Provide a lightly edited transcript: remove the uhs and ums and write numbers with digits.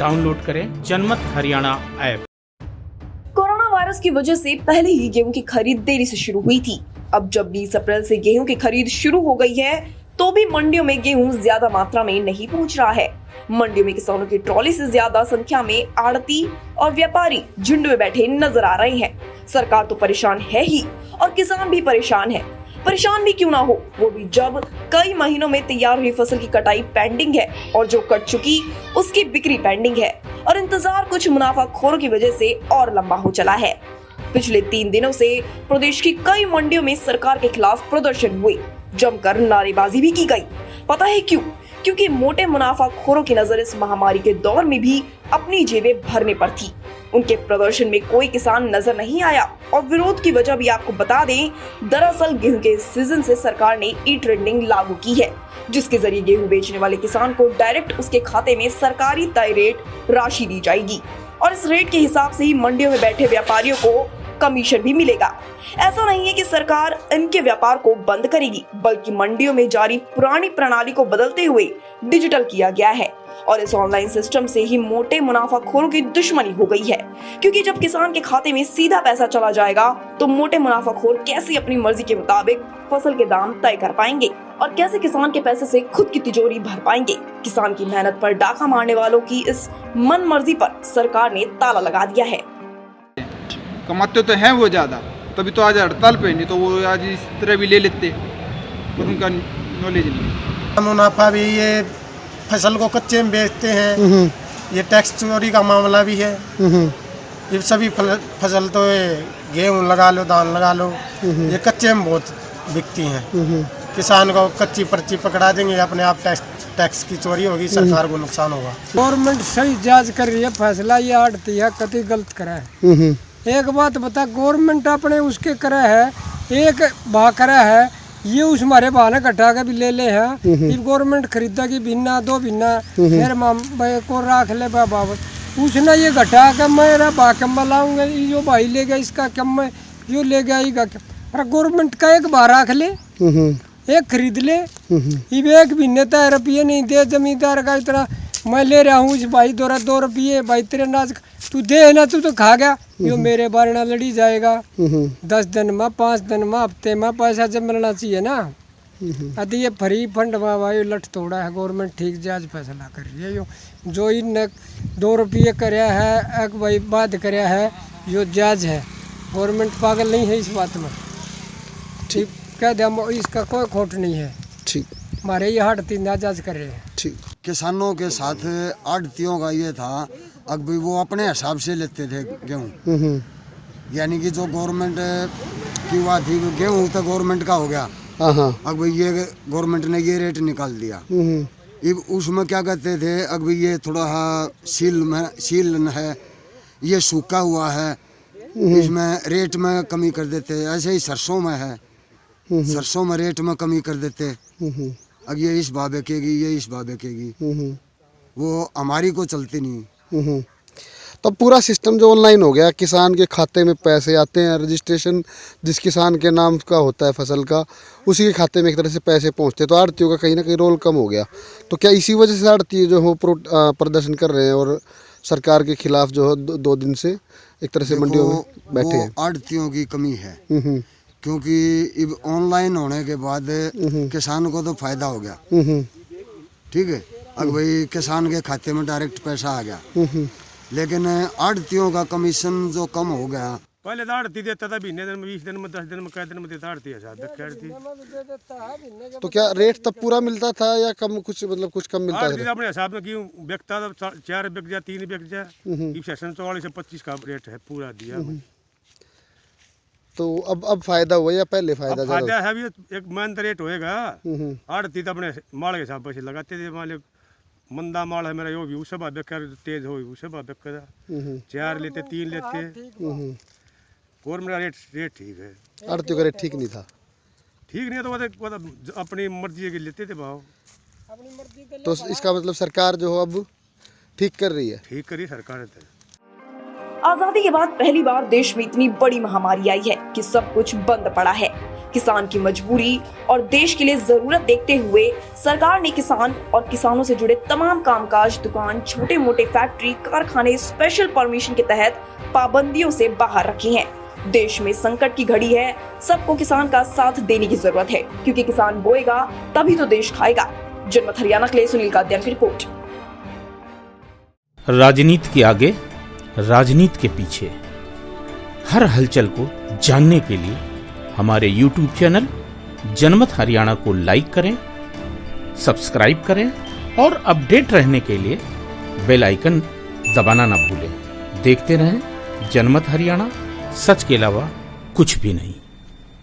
Download करें जनमत Haryana app. Corona virus की वजह से पहले ही गेहूं की खरीद देरी से शुरू हुई थी। अब जब 20 अप्रैल से गेहूं की खरीद शुरू हो गई है तो भी मंडियों में गेहूं ज्यादा मात्रा में नहीं पहुंच रहा है। मंडियों में किसानों की ट्रॉली से ज्यादा संख्या में आड़ती और व्यापारी झुंड में बैठे नजर आ रहे हैं। सरकार तो परेशान है ही और किसान भी परेशान है। परेशान भी क्यों ना हो, वो भी जब कई महीनों में तैयार हुई फसल की कटाई पेंडिंग है और जो कट चुकी उसकी बिक्री पेंडिंग है और इंतजार कुछ मुनाफाखोरों की वजह से और लंबा हो चला है। पिछले 3 दिनों से प्रदेश की कई मंडियों में सरकार के खिलाफ प्रदर्शन हुए, जमकर नारेबाजी भी की गई। पता है क्यों? क्योंकि मोटे मुनाफाखोरों की नजर इस महामारी के दौर में भी अपनी जेबें भरने पर थी। उनके प्रदर्शन में कोई किसान नजर नहीं आया और विरोध की वजह भी आपको बता दें, दरअसल गेहूं के सीजन से सरकार ने ई ट्रेडिंग लागू की है, जिसके जरिए गेहूं बेचने वाले किसान को डायरेक्ट उसके खाते में सरकारी तय रेट राशि दी जाएगी और इस रेट के हिसाब से ही मंडियों में बैठे व्यापारियों को कमीशन भी मिलेगा। ऐसा नहीं है कि सरकार इनके व्यापार को बंद करेगी, बल्कि मंडियों में जारी पुरानी प्रणाली को बदलते हुए डिजिटल किया गया है और इस ऑनलाइन सिस्टम से ही मोटे मुनाफाखोरों की दुश्मनी हो गई है। क्योंकि जब किसान के खाते में सीधा पैसा चला जाएगा तो मोटे मुनाफाखोर कैसे अपनी मर्जी के मुताबिक फसल के दाम तय कर पाएंगे और कैसे किसान के पैसे से खुद की तिजोरी भर पाएंगे। किसान की मेहनत पर डाका मारने वालों की इस मन मर्जी पर सरकार ने ताला लगा दिया है। कमाते तो हैं वो ज़्यादा, तभी तो आज हड़ताल पे, नहीं तो वो आज इस तरह भी ले लेते, पर उनका नॉलेज नहीं। मुनाफा भी ये फसल को कच्चे में बेचते हैं, ये टैक्स चोरी का मामला भी है। ये सभी फसल तो गेहूँ लगा लो, धान लगा लो, ये कच्चे में बहुत बिकती हैं। किसान को कच्ची पर्ची पकड़ा देंगे, अपने आप टैक्स की चोरी होगी, सरकार को नुकसान होगा। गवर्नमेंट सही जांच कर रही है, फैसला ये आड़ती है कति गलत करा है। एक बात बता, गवर्नमेंट अपने उसके करे है, एक भाव करे है, ये उस हमारे बहाने कटा के भी ले ले है। गवर्नमेंट खरीदा की भिन्ना 2 भिन्ना फिर को राख ले बाबत, उसने ये घटा के मेरा भाव कम लाऊंगा, जो भाई ले गया इसका कम में जो ले गया ही अरे गवर्नमेंट का एक भाव राख ले, एक खरीद ले। एक भिन्ने 3 रुपये नहीं दे जमींदार का, इतना मैं ले रहा हूँ इस भाई 2 रुपये, भाई तेरे नाच तू दे ना, तू तो खा गया, यो मेरे बारे ना लड़ी जाएगा। 10 दिन में 5 दिन में हफ्ते में पैसा जब मिलना चाहिए ना। अभी ये फ्री फंड भाई लठ तोड़ा है, गवर्नमेंट ठीक जायज फैसला कर रही है। यो जो इन 2 रुपये कराया है, एक भाई बात कराया है, जो जायज है। गवर्नमेंट पागल नहीं है इस बात में, ठीक कह दे, इसका कोई खोट नहीं है। ठीक, हमारे ये हड़ती नाजायज कर रहे हैं। ठीक, किसानों के साथ आड़तियों का ये था, अब वो अपने हिसाब से लेते थे गेहूँ, यानी कि जो गवर्नमेंट की बात थी, गेहूँ तो गवर्नमेंट का हो गया। अब ये गवर्नमेंट ने ये रेट निकाल दिया। अब उसमें क्या कहते थे, अब ये थोड़ा सील है, ये सूखा हुआ है, इसमें रेट में कमी कर देते। ऐसे ही सरसों में है, सरसों में रेट में कमी कर देते। अब ये इस भाव बेचेगी, ये इस भाव बेचेगी, वो हमारी को चलती नहीं। तो पूरा सिस्टम जो ऑनलाइन हो गया, किसान के खाते में पैसे आते हैं, रजिस्ट्रेशन जिस किसान के नाम का होता है फसल का, उसी के खाते में एक तरह से पैसे पहुंचते, तो आड़तियों का कहीं ना कहीं रोल कम हो गया। तो क्या इसी वजह से आड़ती जो हो प्रदर्शन कर रहे हैं और सरकार के खिलाफ जो है 2 दिन से एक तरह से मंडियों में बैठे हैं? आड़तियों की कमी है, क्योंकि अब ऑनलाइन होने के बाद किसान को तो फायदा हो गया। ठीक है, अब भाई किसान के खाते में डायरेक्ट पैसा आ गया, लेकिन आड़तियों का कमीशन जो कम हो गया। पहले तो आड़ती देता था महीने दिन में, 20 दिन में, 10 दिन में, कई दिन में देता आड़ती। तो क्या रेट तब पूरा मिलता था या कम, कुछ मतलब कुछ कम मिलता था? अपने हिसाब में क्यों बिकता था, 4 बिक जाए, 3 बिक जाए। 44 से 25 का रेट है पूरा दिया। तो अब फायदा हुआ या पहले फायदा है? अभी एक मंथ रेट होएगा। आड़ती तो अपने माल के हिसाब से लगाते थे, मान मंदा माल है मेरा, यो भी उसे बात बेकर, तेज हो उसे बात बेकर, 4 लेते, 3 लेते। और मेरा रेट ठीक है। आड़तियों का रेट ठीक नहीं था? ठीक नहीं तो वो अपनी मर्जी के लेते थे भाव। तो इसका मतलब सरकार जो हो अब ठीक कर रही है? ठीक करी सरकार। आजादी के बाद पहली बार देश में इतनी बड़ी महामारी आई है कि सब कुछ बंद पड़ा है। किसान की मजबूरी और देश के लिए जरूरत देखते हुए सरकार ने किसान और किसानों से जुड़े तमाम कामकाज, दुकान, छोटे मोटे फैक्ट्री, कारखाने स्पेशल परमिशन के तहत पाबंदियों से बाहर रखी हैं। देश में संकट की घड़ी है, सबको किसान का साथ देने की जरूरत है, क्योंकि किसान बोएगा तभी तो देश खाएगा। जनमत हरियाणा के लिए सुनील कादियान की रिपोर्ट। राजनीति के आगे, राजनीति के पीछे, हर हलचल को जानने के लिए हमारे YouTube चैनल जनमत हरियाणा को लाइक करें, सब्सक्राइब करें और अपडेट रहने के लिए बेल आइकन दबाना ना भूलें। देखते रहें जनमत हरियाणा, सच के अलावा कुछ भी नहीं।